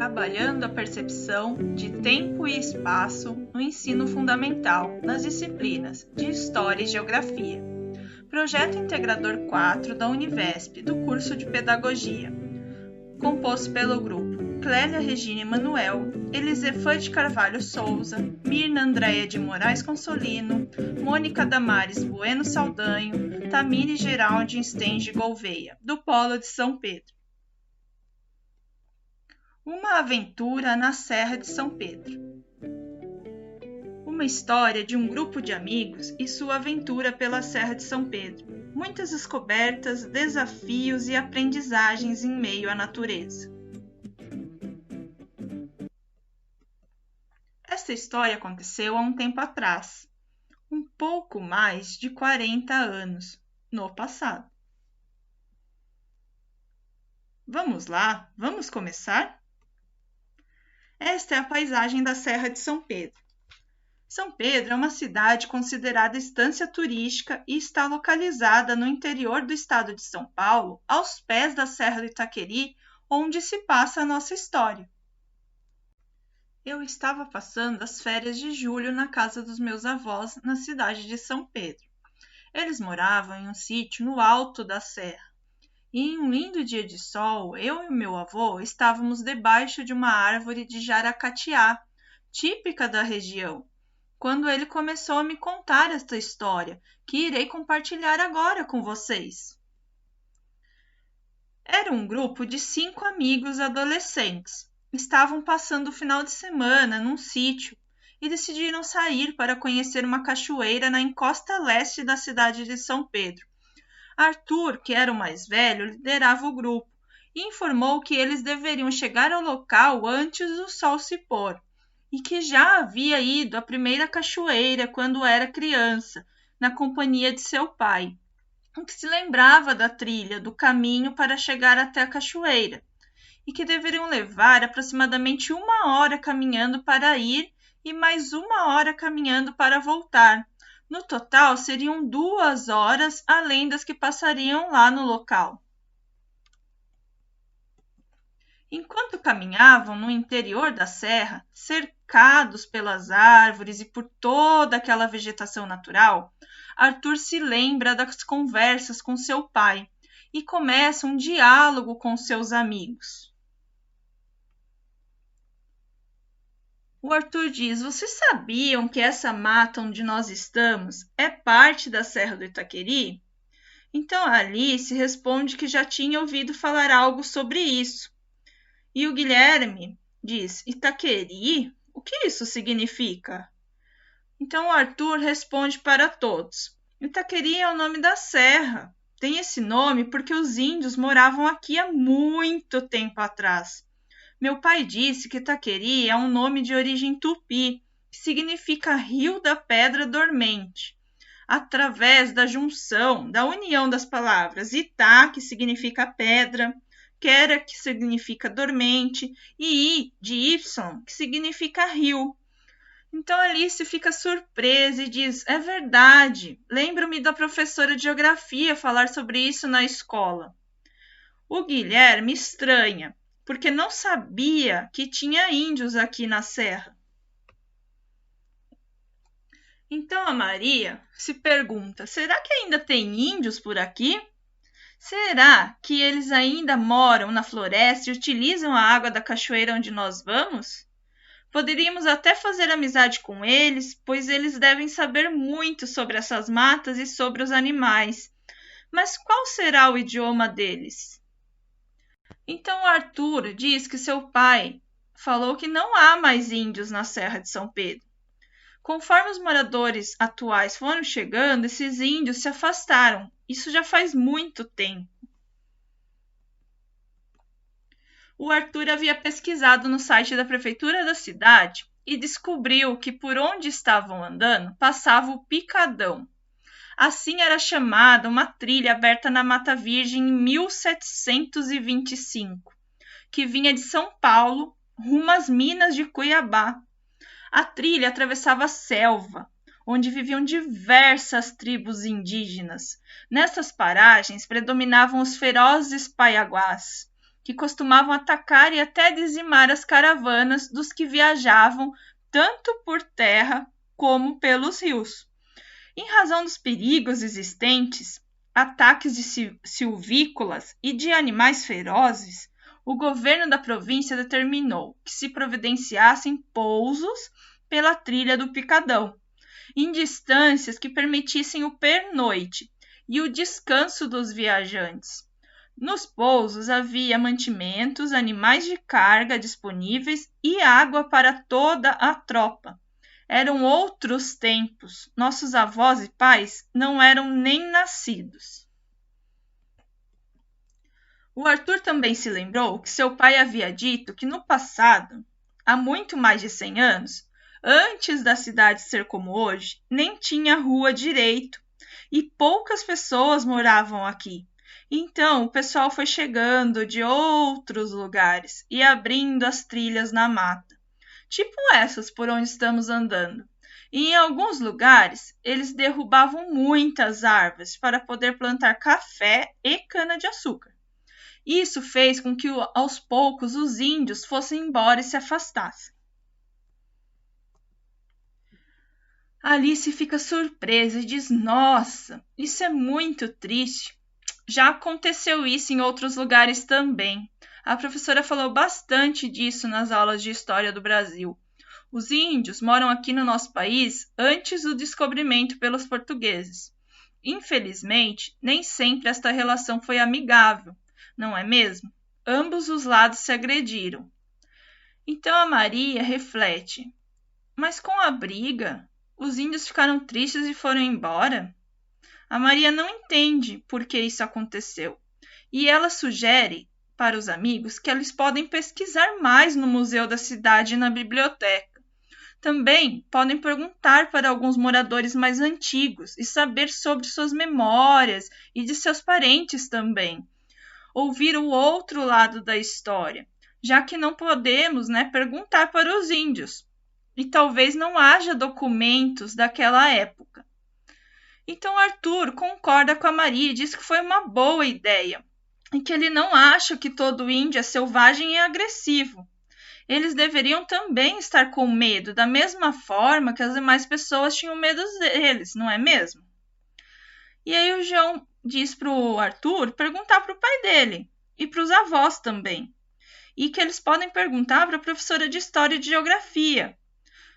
trabalhando a percepção de tempo e espaço no ensino fundamental, nas disciplinas de História e Geografia. Projeto Integrador 4 da Univesp, do curso de Pedagogia. Composto pelo grupo Clélia Regina Emanuel, Elisefã de Carvalho Souza, Mirna Andréia de Moraes Consolino, Mônica Damares Bueno Saldanho, Tamire Geraldi Stenge Gouveia, do Polo de São Pedro. Uma aventura na Serra de São Pedro. Uma história de um grupo de amigos e sua aventura pela Serra de São Pedro. Muitas descobertas, desafios e aprendizagens em meio à natureza. Esta história aconteceu há um tempo atrás, um pouco mais de 40 anos, no passado. Vamos lá, vamos começar? Esta é a paisagem da Serra de São Pedro. São Pedro é uma cidade considerada estância turística e está localizada no interior do estado de São Paulo, aos pés da Serra do Itaqueri, onde se passa a nossa história. Eu estava passando as férias de julho na casa dos meus avós, na cidade de São Pedro. Eles moravam em um sítio no alto da serra. E em um lindo dia de sol, eu e o meu avô estávamos debaixo de uma árvore de jaracatiá, típica da região, quando ele começou a me contar esta história, que irei compartilhar agora com vocês. Era um grupo de 5 amigos adolescentes. Estavam passando o final de semana num sítio e decidiram sair para conhecer uma cachoeira na encosta leste da cidade de São Pedro. Arthur, que era o mais velho, liderava o grupo e informou que eles deveriam chegar ao local antes do sol se pôr e que já havia ido à primeira cachoeira quando era criança, na companhia de seu pai, e que se lembrava da trilha, do caminho para chegar até a cachoeira, e que deveriam levar aproximadamente 1 hora caminhando para ir e mais 1 hora caminhando para voltar. No total, seriam 2 horas, além das que passariam lá no local. Enquanto caminhavam no interior da serra, cercados pelas árvores e por toda aquela vegetação natural, Arthur se lembra das conversas com seu pai e começa um diálogo com seus amigos. O Arthur diz: vocês sabiam que essa mata onde nós estamos é parte da Serra do Itaqueri? Então a Alice responde que já tinha ouvido falar algo sobre isso. E o Guilherme diz: Itaqueri? O que isso significa? Então o Arthur responde para todos: Itaqueri é o nome da serra. Tem esse nome porque os índios moravam aqui há muito tempo atrás. Meu pai disse que Itaqueri é um nome de origem tupi, que significa Rio da Pedra Dormente, através da junção, da união das palavras Itá, que significa pedra, Quera, que significa dormente, e I, de Y, que significa rio. Então Alice fica surpresa e diz: é verdade, lembro-me da professora de geografia falar sobre isso na escola. O Guilherme estranha, porque não sabia que tinha índios aqui na serra. Então a Maria se pergunta: será que ainda tem índios por aqui? Será que eles ainda moram na floresta e utilizam a água da cachoeira onde nós vamos? Poderíamos até fazer amizade com eles, pois eles devem saber muito sobre essas matas e sobre os animais. Mas qual será o idioma deles? Então Arthur diz que seu pai falou que não há mais índios na Serra de São Pedro. Conforme os moradores atuais foram chegando, esses índios se afastaram. Isso já faz muito tempo. O Arthur havia pesquisado no site da prefeitura da cidade e descobriu que por onde estavam andando passava o Picadão. Assim era chamada uma trilha aberta na Mata Virgem em 1725, que vinha de São Paulo rumo às minas de Cuiabá. A trilha atravessava a selva, onde viviam diversas tribos indígenas. Nessas paragens predominavam os ferozes paiaguás, que costumavam atacar e até dizimar as caravanas dos que viajavam tanto por terra como pelos rios. Em razão dos perigos existentes, ataques de silvícolas e de animais ferozes, o governo da província determinou que se providenciassem pousos pela trilha do Picadão, em distâncias que permitissem o pernoite e o descanso dos viajantes. Nos pousos havia mantimentos, animais de carga disponíveis e água para toda a tropa. Eram outros tempos. Nossos avós e pais não eram nem nascidos. O Arthur também se lembrou que seu pai havia dito que no passado, há muito mais de 100 anos, antes da cidade ser como hoje, nem tinha rua direito e poucas pessoas moravam aqui. Então, o pessoal foi chegando de outros lugares e abrindo as trilhas na mata, tipo essas por onde estamos andando. E em alguns lugares, eles derrubavam muitas árvores para poder plantar café e cana-de-açúcar. Isso fez com que, aos poucos, os índios fossem embora e se afastassem. Alice fica surpresa e diz: Nossa, isso é muito triste. Já aconteceu isso em outros lugares também. A professora falou bastante disso nas aulas de História do Brasil. Os índios moram aqui no nosso país antes do descobrimento pelos portugueses. Infelizmente, nem sempre esta relação foi amigável, não é mesmo? Ambos os lados se agrediram. Então a Maria reflete: Mas com a briga, os índios ficaram tristes e foram embora? A Maria não entende por que isso aconteceu e ela sugere para os amigos que eles podem pesquisar mais no museu da cidade e na biblioteca. Também podem perguntar para alguns moradores mais antigos e saber sobre suas memórias e de seus parentes também. Ouvir o outro lado da história, já que não podemos, perguntar para os índios. E talvez não haja documentos daquela época. Então Arthur concorda com a Maria e diz que foi uma boa ideia e que ele não acha que todo índio é selvagem e agressivo. Eles deveriam também estar com medo, da mesma forma que as demais pessoas tinham medo deles, não é mesmo? E aí o João diz para o Arthur perguntar para o pai dele e para os avós também. E que eles podem perguntar para a professora de História e de Geografia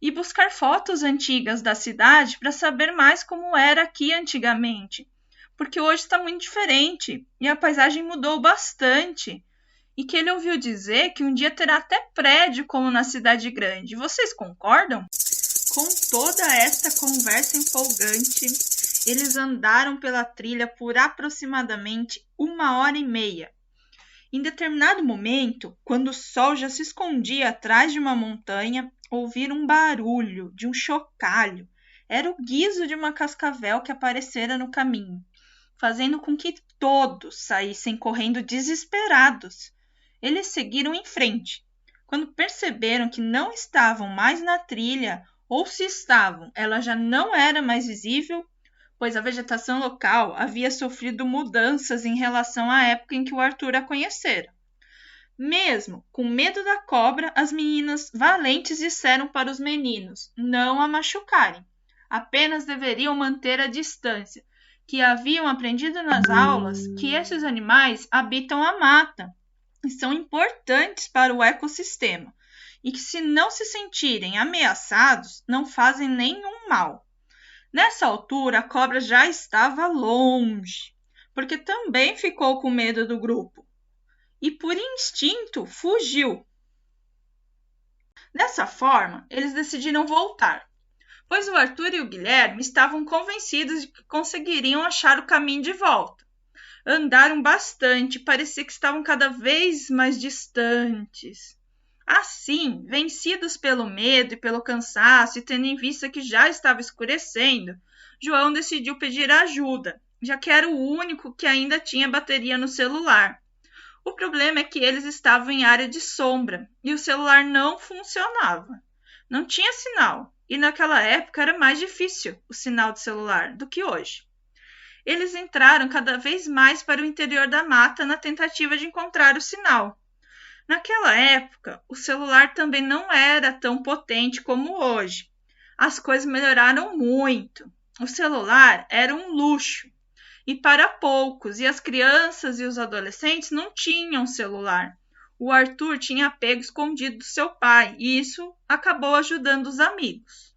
e buscar fotos antigas da cidade para saber mais como era aqui antigamente, porque hoje está muito diferente e a paisagem mudou bastante, e que ele ouviu dizer que um dia terá até prédio como na cidade grande. Vocês concordam? Com toda esta conversa empolgante, eles andaram pela trilha por aproximadamente 1h30. Em determinado momento, quando o sol já se escondia atrás de uma montanha, ouviram um barulho de um chocalho. Era o guizo de uma cascavel que aparecera no caminho, fazendo com que todos saíssem correndo desesperados. Eles seguiram em frente. Quando perceberam que não estavam mais na trilha, ou se estavam, ela já não era mais visível, pois a vegetação local havia sofrido mudanças em relação à época em que o Arthur a conhecera. Mesmo com medo da cobra, as meninas valentes disseram para os meninos não a machucarem. Apenas deveriam manter a distância, que haviam aprendido nas aulas que esses animais habitam a mata e são importantes para o ecossistema, e que se não se sentirem ameaçados, não fazem nenhum mal. Nessa altura, a cobra já estava longe, porque também ficou com medo do grupo. E por instinto fugiu. Dessa forma, eles decidiram voltar, pois o Arthur e o Guilherme estavam convencidos de que conseguiriam achar o caminho de volta. Andaram bastante, parecia que estavam cada vez mais distantes. Assim, vencidos pelo medo e pelo cansaço e tendo em vista que já estava escurecendo, João decidiu pedir ajuda, já que era o único que ainda tinha bateria no celular. O problema é que eles estavam em área de sombra e o celular não funcionava. Não tinha sinal, e naquela época era mais difícil o sinal de celular do que hoje. Eles entraram cada vez mais para o interior da mata na tentativa de encontrar o sinal. Naquela época, o celular também não era tão potente como hoje. As coisas melhoraram muito. O celular era um luxo e para poucos, e as crianças e os adolescentes não tinham celular. O Arthur tinha apego escondido do seu pai e isso acabou ajudando os amigos.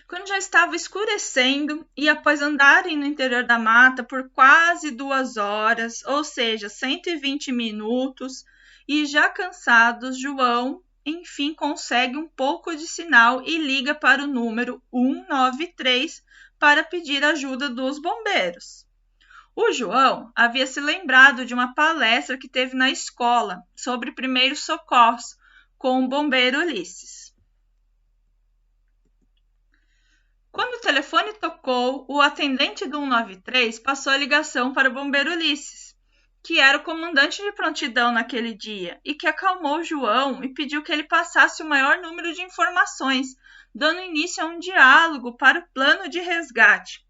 Quando já estava escurecendo e após andarem no interior da mata por quase 2 horas, ou seja, 120 minutos, e já cansados, João enfim consegue um pouco de sinal e liga para o número 193 para pedir ajuda dos bombeiros. O João havia se lembrado de uma palestra que teve na escola sobre primeiros socorros com o bombeiro Ulisses. Quando o telefone tocou, o atendente do 193 passou a ligação para o bombeiro Ulisses, que era o comandante de prontidão naquele dia, e que acalmou João e pediu que ele passasse o maior número de informações, dando início a um diálogo para o plano de resgate.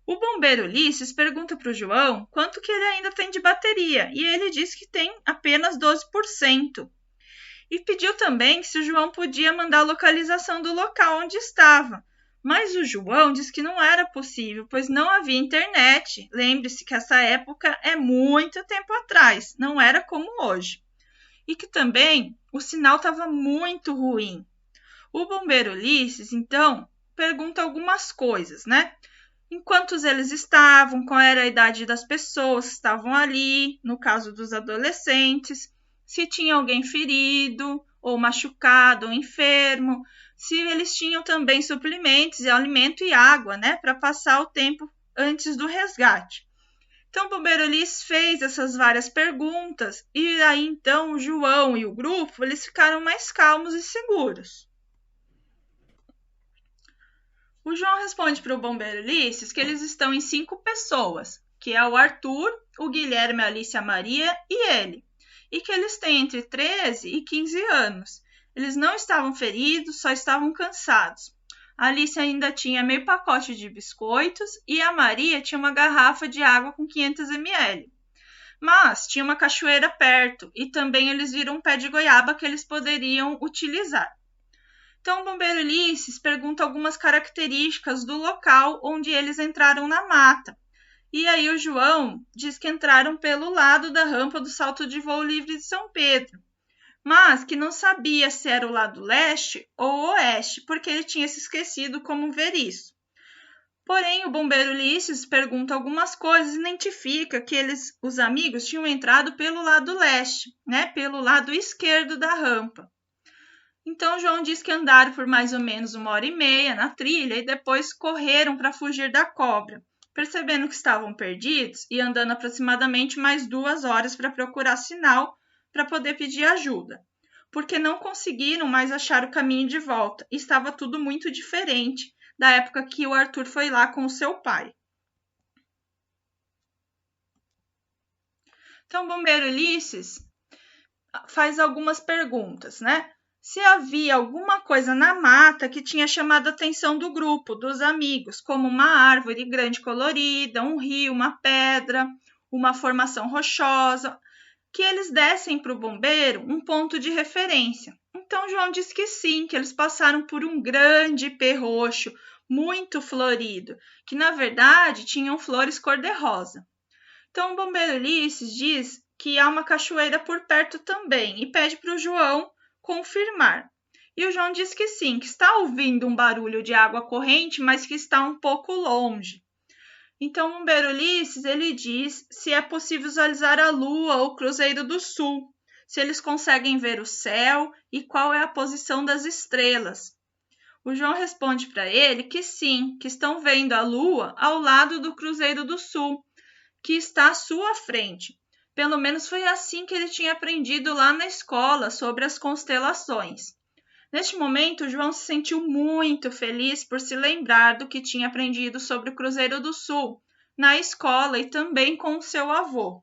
O bombeiro Ulisses pergunta para o João quanto que ele ainda tem de bateria, e ele diz que tem apenas 12%. E pediu também se o João podia mandar a localização do local onde estava, mas o João disse que não era possível, pois não havia internet. Lembre-se que essa época é muito tempo atrás, não era como hoje. E que também o sinal estava muito ruim. O bombeiro Ulisses, então, pergunta algumas coisas, né? Em quantos eles estavam, qual era a idade das pessoas que estavam ali, no caso dos adolescentes, se tinha alguém ferido, ou machucado, ou enfermo, se eles tinham também suplementos, alimento e água, né, para passar o tempo antes do resgate. Então, o bombeiro Ulisses fez essas várias perguntas e aí então o João e o grupo eles ficaram mais calmos e seguros. O João responde para o bombeiro Ulisses que eles estão em 5 pessoas, que é o Arthur, o Guilherme, a Alice, a Maria e ele, e que eles têm entre 13 e 15 anos. Eles não estavam feridos, só estavam cansados. A Alice ainda tinha meio pacote de biscoitos e a Maria tinha uma garrafa de água com 500 ml. Mas tinha uma cachoeira perto e também eles viram um pé de goiaba que eles poderiam utilizar. Então, o bombeiro Ulisses pergunta algumas características do local onde eles entraram na mata. E aí o João diz que entraram pelo lado da rampa do salto de voo livre de São Pedro, mas que não sabia se era o lado leste ou oeste, porque ele tinha se esquecido como ver isso. Porém, o bombeiro Ulisses pergunta algumas coisas e identifica que os amigos tinham entrado pelo lado leste, né, pelo lado esquerdo da rampa. Então, João diz que andaram por mais ou menos 1h30 na trilha e depois correram para fugir da cobra, percebendo que estavam perdidos e andando aproximadamente mais 2 horas para procurar sinal para poder pedir ajuda, porque não conseguiram mais achar o caminho de volta e estava tudo muito diferente da época que o Arthur foi lá com o seu pai. Então, o bombeiro Ulisses faz algumas perguntas, né? Se havia alguma coisa na mata que tinha chamado a atenção do grupo, dos amigos, como uma árvore grande colorida, um rio, uma pedra, uma formação rochosa, que eles dessem para o bombeiro um ponto de referência. Então, João diz que sim, que eles passaram por um grande ipê roxo, muito florido, que na verdade tinham flores cor-de-rosa. Então, o bombeiro Ulisses diz que há uma cachoeira por perto também e pede para o João confirmar. E o João diz que sim, que está ouvindo um barulho de água corrente, mas que está um pouco longe. Então, o bombeiro Ulisses, ele diz se é possível visualizar a lua ou o cruzeiro do sul, se eles conseguem ver o céu e qual é a posição das estrelas. O João responde para ele que sim, que estão vendo a lua ao lado do cruzeiro do sul, que está à sua frente. Pelo menos foi assim que ele tinha aprendido lá na escola sobre as constelações. Neste momento, João se sentiu muito feliz por se lembrar do que tinha aprendido sobre o Cruzeiro do Sul na escola e também com o seu avô.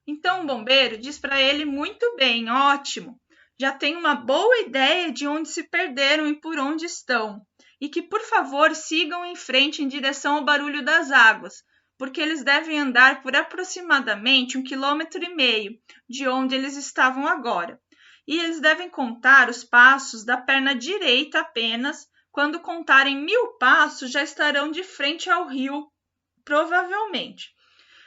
Então o bombeiro diz para ele muito bem, ótimo, já tem uma boa ideia de onde se perderam e por onde estão, e que por favor sigam em frente em direção ao barulho das águas, porque eles devem andar por aproximadamente 1,5 km de onde eles estavam agora. E eles devem contar os passos da perna direita apenas. Quando contarem 1000 passos, já estarão de frente ao rio, provavelmente.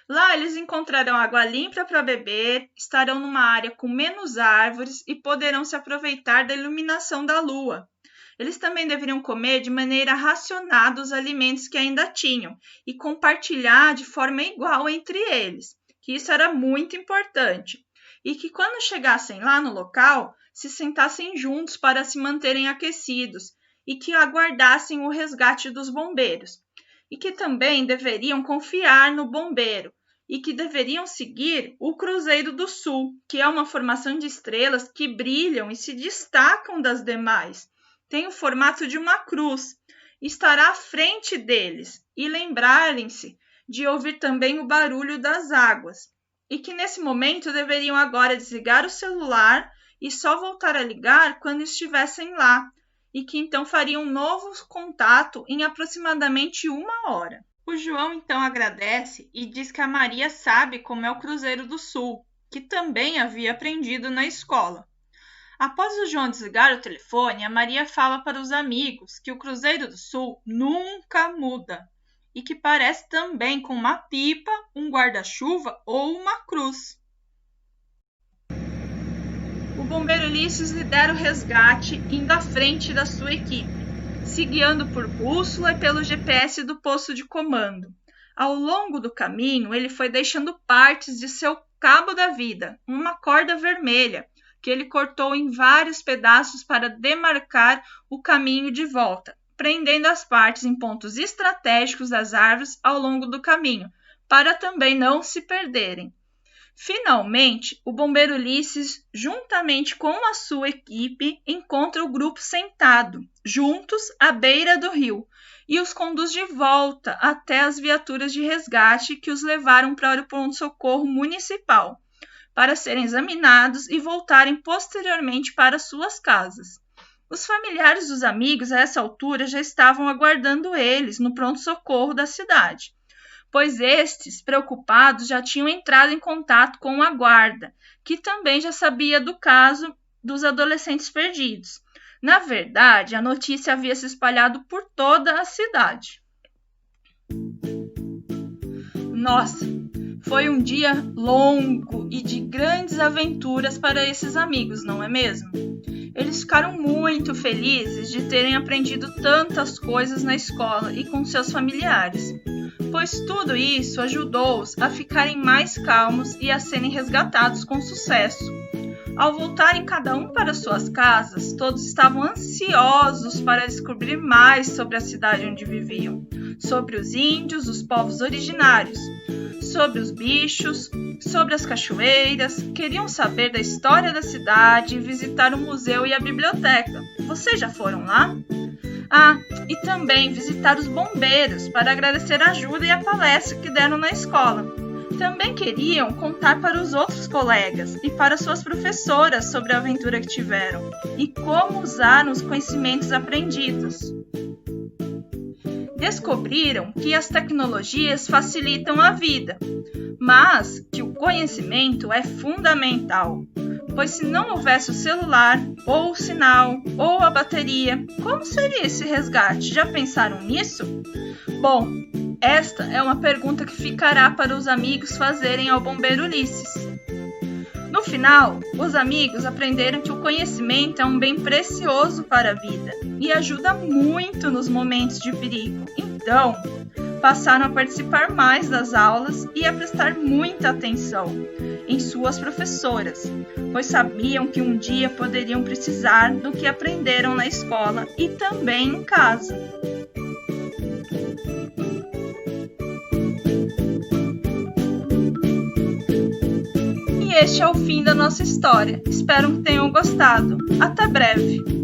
Lá eles encontrarão água limpa para beber, estarão numa área com menos árvores e poderão se aproveitar da iluminação da lua. Eles também deveriam comer de maneira racionada os alimentos que ainda tinham e compartilhar de forma igual entre eles, que isso era muito importante. E que quando chegassem lá no local, se sentassem juntos para se manterem aquecidos e que aguardassem o resgate dos bombeiros. E que também deveriam confiar no bombeiro e que deveriam seguir o Cruzeiro do Sul, que é uma formação de estrelas que brilham e se destacam das demais. Tem o formato de uma cruz, estará à frente deles e lembrarem-se de ouvir também o barulho das águas. E que nesse momento deveriam agora desligar o celular e só voltar a ligar quando estivessem lá, e que então fariam um novo contato em aproximadamente 1 hora. O João então agradece e diz que a Maria sabe como é o Cruzeiro do Sul, que também havia aprendido na escola. Após o João desligar o telefone, a Maria fala para os amigos que o Cruzeiro do Sul nunca muda e que parece também com uma pipa, um guarda-chuva ou uma cruz. O bombeiro Ulisses lidera o resgate indo à frente da sua equipe, se guiando por bússola e pelo GPS do posto de comando. Ao longo do caminho, ele foi deixando partes de seu cabo da vida, uma corda vermelha, que ele cortou em vários pedaços para demarcar o caminho de volta, prendendo as partes em pontos estratégicos das árvores ao longo do caminho, para também não se perderem. Finalmente, o bombeiro Ulisses, juntamente com a sua equipe, encontra o grupo sentado, juntos à beira do rio, e os conduz de volta até as viaturas de resgate que os levaram para o pronto-socorro municipal, para serem examinados e voltarem posteriormente para suas casas. Os familiares dos amigos, a essa altura, já estavam aguardando eles no pronto-socorro da cidade, pois estes, preocupados, já tinham entrado em contato com a guarda, que também já sabia do caso dos adolescentes perdidos. Na verdade, a notícia havia se espalhado por toda a cidade. Nossa, foi um dia longo e de grandes aventuras para esses amigos, não é mesmo? Eles ficaram muito felizes de terem aprendido tantas coisas na escola e com seus familiares, pois tudo isso ajudou-os a ficarem mais calmos e a serem resgatados com sucesso. Ao voltarem cada um para suas casas, todos estavam ansiosos para descobrir mais sobre a cidade onde viviam, sobre os índios, os povos originários, sobre os bichos, sobre as cachoeiras, queriam saber da história da cidade e visitar o museu e a biblioteca. Vocês já foram lá? E também visitar os bombeiros para agradecer a ajuda e a palestra que deram na escola. Também queriam contar para os outros colegas e para suas professoras sobre a aventura que tiveram e como usaram os conhecimentos aprendidos. Descobriram que as tecnologias facilitam a vida, mas que o conhecimento é fundamental, pois se não houvesse o celular, ou o sinal, ou a bateria, como seria esse resgate? Já pensaram nisso? Bom, esta é uma pergunta que ficará para os amigos fazerem ao bombeiro Ulisses. No final, os amigos aprenderam que o conhecimento é um bem precioso para a vida e ajuda muito nos momentos de perigo. Então, passaram a participar mais das aulas e a prestar muita atenção em suas professoras, pois sabiam que um dia poderiam precisar do que aprenderam na escola e também em casa. E este é o fim da nossa história. Espero que tenham gostado. Até breve!